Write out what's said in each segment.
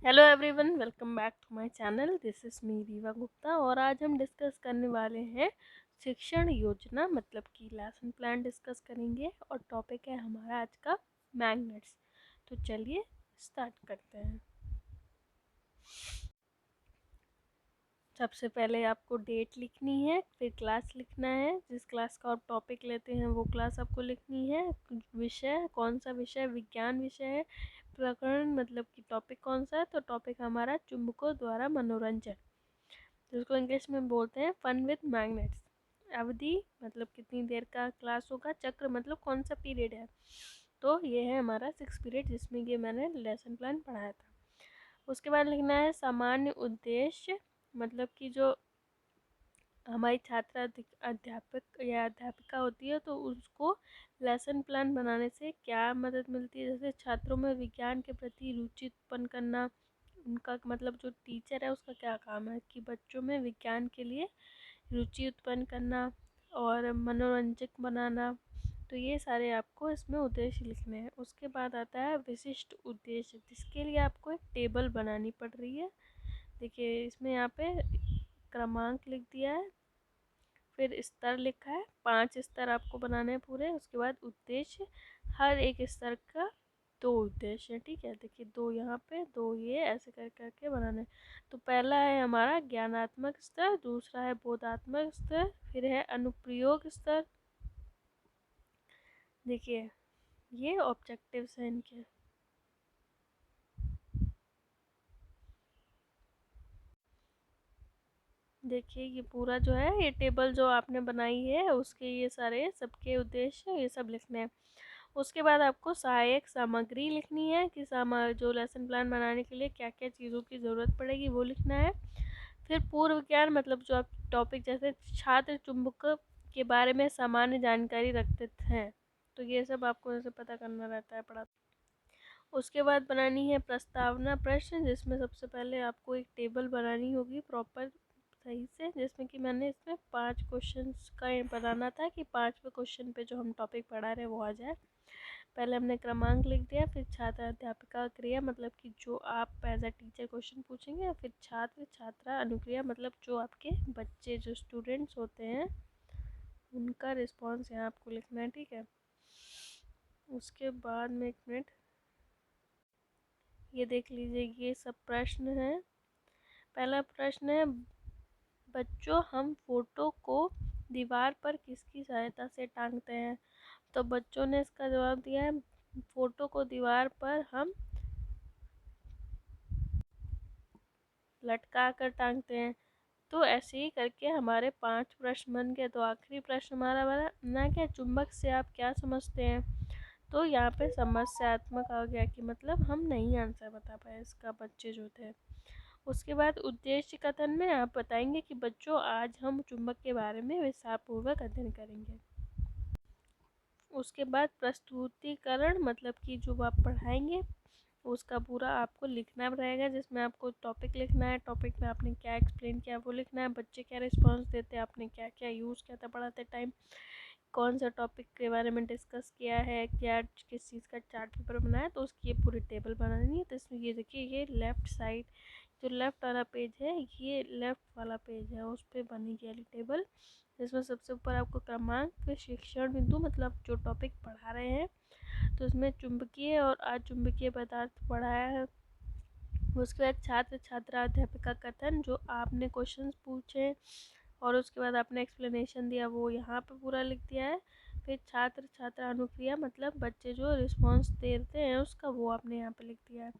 Hello everyone, welcome back to my channel. This is me Riva Gupta और आज हम discuss करने वाले हैं शिक्षण योजना मतलब कि लेसन प्लान डिस्कस करेंगे और टॉपिक है हमारा आज का मैग्नेट्स। तो चलिए स्टार्ट करते हैं। सबसे पहले आपको डेट लिखनी है, फिर क्लास लिखना है, जिस क्लास का आप टॉपिक लेते हैं वो क्लास आपको लिखनी है। विषय कौन सा विषय, विज्ञान विषय है। प्रकरण मतलब कि टॉपिक कौन सा है, तो टॉपिक हमारा चुंबकों द्वारा मनोरंजन, जिसको इंग्लिश में बोलते हैं फन विद मैग्नेट्स। अवधि मतलब कितनी देर का क्लास होगा। चक्र मतलब कौन सा पीरियड है। तो ये है हमारा 6 पीरियड जिसमें कि मैंने लेसन प्लान पढ़ाया था। उसके बाद लिखना है सामान्य उद्देश्य, मतलब कि जो हमारी छात्रा अध्यापक या अध्यापिका होती है तो उसको लेसन प्लान बनाने से क्या मदद मिलती है। जैसे छात्रों में विज्ञान के प्रति रुचि उत्पन्न करना, उनका मतलब जो टीचर है उसका क्या काम है कि बच्चों में विज्ञान के लिए रुचि उत्पन्न करना और मनोरंजक बनाना। तो ये सारे आपको इसमें उद्देश्य लिखने हैं। उसके बाद आता है विशिष्ट उद्देश्य, जिसके लिए आपको एक टेबल बनानी पड़ रही है। देखिए इसमें यहाँ पे क्रमांक लिख दिया है, फिर स्तर लिखा है, 5 स्तर आपको बनाने हैं पूरे। उसके बाद उद्देश्य, हर एक स्तर का 2 उद्देश्य है, ठीक है। देखिए 2 यहाँ पे, 2 ये, ऐसे कर करके बनाने। तो पहला है हमारा ज्ञानात्मक स्तर, दूसरा है बोधात्मक स्तर, फिर है अनुप्रयोग स्तर। देखिए ये ऑब्जेक्टिव्स हैं इनके। देखिए ये पूरा जो है, ये टेबल जो आपने बनाई है उसके ये सारे सबके उद्देश्य ये सब लिखने हैं। उसके बाद आपको सहायक सामग्री लिखनी है कि जो लेसन प्लान बनाने के लिए क्या क्या चीज़ों की ज़रूरत पड़ेगी वो लिखना है। फिर पूर्व ज्ञान मतलब जो आप टॉपिक जैसे छात्र चुंबक के बारे में सामान्य जानकारी रखते हैं, तो ये सब आपको जैसे पता करना रहता है पढ़ा। उसके बाद बनानी है प्रस्तावना प्रश्न, जिसमें सबसे पहले आपको एक टेबल बनानी होगी प्रॉपर सही से, जिसमें कि मैंने इसमें 5 क्वेश्चंस का बनाना था कि 5वें क्वेश्चन पे जो हम टॉपिक पढ़ा रहे हैं वो आ जाए। पहले हमने क्रमांक लिख दिया, फिर छात्र अध्यापिका क्रिया मतलब कि जो आप एज अ टीचर क्वेश्चन पूछेंगे, फिर छात्र छात्रा अनुक्रिया मतलब जो आपके बच्चे जो स्टूडेंट्स होते हैं उनका रिस्पॉन्स यहाँ आपको लिखना है, ठीक है। उसके बाद में एक मिनट, ये देख लीजिए ये सब प्रश्न है। पहला प्रश्न है, बच्चों हम फोटो को दीवार पर किसकी सहायता से टांगते हैं। तो बच्चों ने इसका जवाब दिया है फोटो को दीवार पर हम लटका कर टांगते हैं। तो ऐसे ही करके हमारे 5 प्रश्न बन गए। तो आखिरी प्रश्न हमारा बना ना क्या, चुंबक से आप क्या समझते हैं। तो यहाँ पे समस्यात्मक आ गया कि मतलब हम नहीं आंसर बता पाए इसका बच्चे जो थे। उसके बाद उद्देश्य कथन में आप बताएंगे कि बच्चों आज हम चुंबक के बारे में विस्तारपूर्वक अध्ययन करेंगे। उसके बाद प्रस्तुतिकरण मतलब कि जो आप पढ़ाएंगे उसका पूरा आपको लिखना रहेगा, जिसमें आपको टॉपिक लिखना है, टॉपिक में आपने क्या एक्सप्लेन किया वो लिखना है, बच्चे क्या रिस्पॉन्स देते हैं, आपने क्या क्या यूज़ किया था पढ़ाते टाइम, कौन सा टॉपिक के बारे में डिस्कस किया है, क्या किस चीज़ का चार्ट पेपर बनाया, तो उसकी ये पूरी टेबल बनानी है। तो इसमें ये देखिए ये लेफ़्ट साइड जो लेफ़्ट वाला पेज है, ये लेफ़्ट वाला पेज है, उस पर बनेगी वाली टेबल, जिसमें सबसे ऊपर आपको क्रमांक, फिर शिक्षण बिंदु मतलब जो टॉपिक पढ़ा रहे हैं, तो इसमें चुंबकीय और अचुंबकीय पदार्थ पढ़ाया है। उसके बाद छात्र छात्रा अध्यापिका कथन जो आपने क्वेश्चंस पूछे और उसके बाद आपने एक्सप्लेनेशन दिया वो यहाँ पे पूरा लिख दिया है। फिर छात्र छात्रा अनुक्रिया मतलब बच्चे जो रिस्पॉन्स देते हैं उसका वो आपने यहाँ पे लिख दिया है।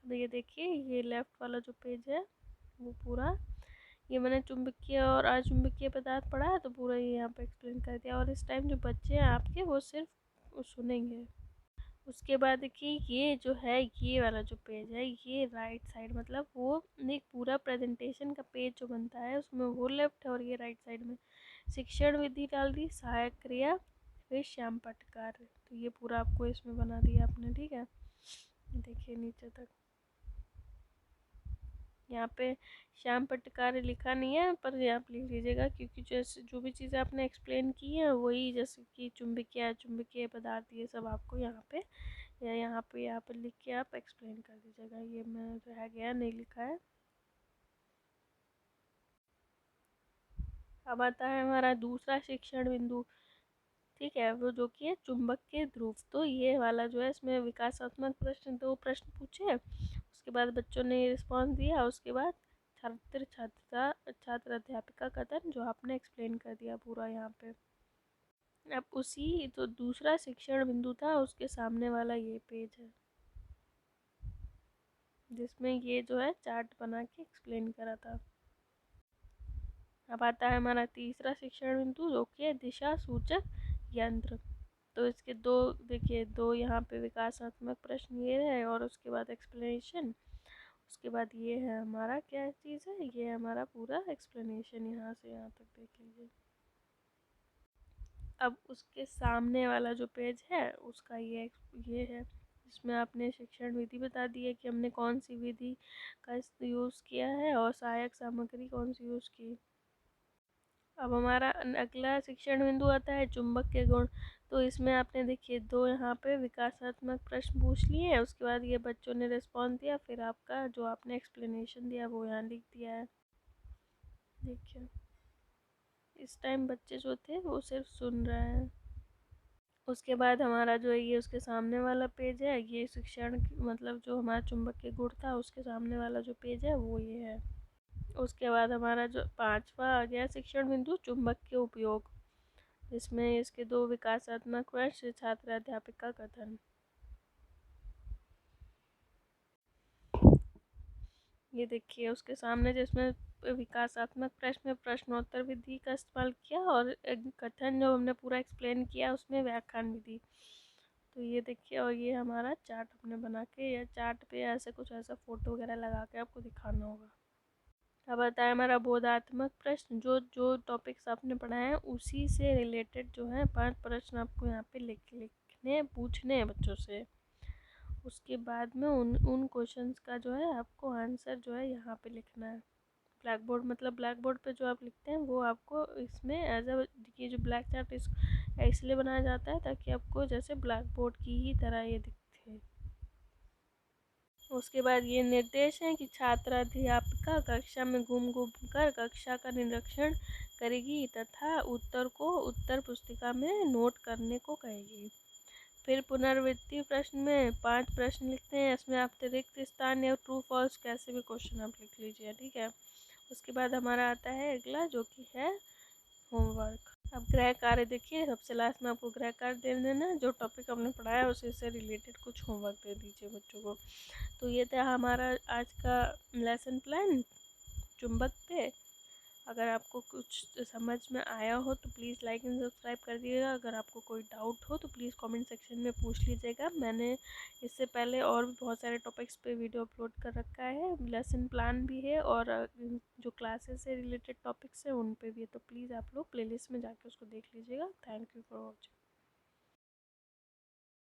तो ये देखिए ये लेफ़्ट वाला जो पेज है वो पूरा, ये मैंने चुंबकीय और अचुंबकीय पदार्थ पढ़ा है तो पूरा ये यहाँ पे एक्सप्लेन कर दिया। और इस टाइम जो बच्चे हैं आपके वो सिर्फ सुनेंगे। उसके बाद देखिए ये जो है ये वाला जो पेज है ये राइट साइड मतलब वो एक पूरा प्रेजेंटेशन का पेज जो बनता है उसमें वो लेफ्ट है और ये राइट साइड में शिक्षण विधि डाल दी, सहायक क्रिया, फिर श्याम पटकार। तो ये पूरा आपको इसमें बना दिया आपने, ठीक है। देखिए नीचे तक यहाँ पे श्याम पटकार लिखा नहीं है पर आप लिख लीजिएगा, क्योंकि जैसे जो भी चीज़ें आपने एक्सप्लेन की है वही, जैसे कि चुंबकीय अचुंबकीय पदार्थ ये सब आपको यहाँ पे या यहाँ पर लिख के आप एक्सप्लेन कर दीजिएगा। ये मैं रह गया, नहीं लिखा है। अब आता है हमारा दूसरा शिक्षण बिंदु, ठीक है, वो जो कि है चुंबक के ध्रुव। तो ये वाला जो है, इसमें विकासात्मक प्रश्न, 2 प्रश्न पूछे, उसके बाद बच्चों ने रिस्पॉन्स दिया, उसके बाद छात्र अध्यापिका कथन, जो आपने एक्सप्लेन कर दिया पूरा यहाँ पे। अब उसी जो दूसरा शिक्षण बिंदु था, उसके सामने वाला ये पेज है, जिसमें ये जो है चार्ट बना के एक्सप्लेन करा था। अब आता है हमारा तीसरा शिक्षण बिंदु, जो कि है दिशा सूचक यंत्र। तो इसके दो, देखिए, 2 यहाँ पे विकासात्मक प्रश्न ये है, और उसके बाद एक्सप्लेनेशन, उसके बाद ये है हमारा क्या चीज़ है, ये हमारा पूरा एक्सप्लेनेशन, यहाँ से यहाँ तक देख लीजिए। अब उसके सामने वाला जो पेज है, उसका ये है, जिसमें आपने शिक्षण विधि बता दी है कि हमने कौन सी विधि का यूज़ किया है और सहायक सामग्री कौन सी यूज़ की। अब हमारा अगला शिक्षण बिंदु आता है चुंबक के गुण। तो इसमें आपने देखिए 2 यहाँ पे विकासात्मक प्रश्न पूछ लिए हैं, उसके बाद ये बच्चों ने रिस्पॉन्स दिया, फिर आपका जो आपने एक्सप्लेनेशन दिया वो यहाँ लिख दिया है। देखिए, इस टाइम बच्चे जो थे वो सिर्फ सुन रहे हैं। उसके बाद हमारा जो है ये उसके सामने वाला पेज है, ये शिक्षण मतलब जो हमारा चुंबक के गुण था, उसके सामने वाला जो पेज है वो ये है। उसके बाद हमारा जो 5वां आ गया शिक्षण बिंदु, चुंबक के उपयोग, जिसमें इसके 2 विकासात्मक प्रश्न, छात्र अध्यापिका कथन। ये देखिए उसके सामने जिसमें विकासात्मक प्रश्न में प्रश्नोत्तर विधि का इस्तेमाल किया, और कथन जो हमने पूरा एक्सप्लेन किया उसमें व्याख्यान विधि। तो ये देखिए, और ये हमारा चार्ट हमने बना के, या चार्ट पे ऐसे कुछ ऐसा फोटो वगैरह लगा के आपको दिखाना होगा। अब आता है हमारा बोधात्मक प्रश्न, जो जो टॉपिक्स आपने पढ़ाए हैं उसी से रिलेटेड जो है 5 प्रश्न आपको यहाँ पे लिखने पूछने हैं बच्चों से। उसके बाद में उन क्वेश्चंस का जो है आपको आंसर जो है यहाँ पे लिखना है। ब्लैक बोर्ड, मतलब ब्लैक बोर्ड पे जो आप लिखते हैं वो आपको इसमें एज अ, ये जो ब्लैक चार्ट इसलिए बनाया जाता है ताकि आपको जैसे ब्लैक बोर्ड की ही तरह ये दिखे। उसके बाद ये निर्देश है कि छात्र अध्यापिका कक्षा में घूम कर कक्षा का निरीक्षण करेगी तथा उत्तर को उत्तर पुस्तिका में नोट करने को कहेगी। फिर पुनरावृत्ति प्रश्न में 5 प्रश्न लिखते हैं, इसमें आप रिक्त स्थान या ट्रू फॉल्स कैसे भी क्वेश्चन आप लिख लीजिए, ठीक है। उसके बाद हमारा आता है अगला, जो कि है होमवर्क। अब गृह कार्य देखिए, सबसे लास्ट में आपको गृह कार्य दे देना, जो टॉपिक हमने पढ़ाया उसी से रिलेटेड कुछ होमवर्क दे दीजिए बच्चों को। तो ये था हमारा आज का लेसन प्लान चुंबक पे। अगर आपको कुछ समझ में आया हो तो प्लीज़ लाइक एंड सब्सक्राइब कर दीजिएगा। अगर आपको कोई डाउट हो तो प्लीज़ कमेंट सेक्शन में पूछ लीजिएगा। मैंने इससे पहले और भी बहुत सारे टॉपिक्स पे वीडियो अपलोड कर रखा है, लेसन प्लान भी है, और जो क्लासेस से रिलेटेड टॉपिक्स हैं उन पे भी है। तो प्लीज़ आप लोग प्लेलिस्ट में जाके उसको देख लीजिएगा। Thank you for watching.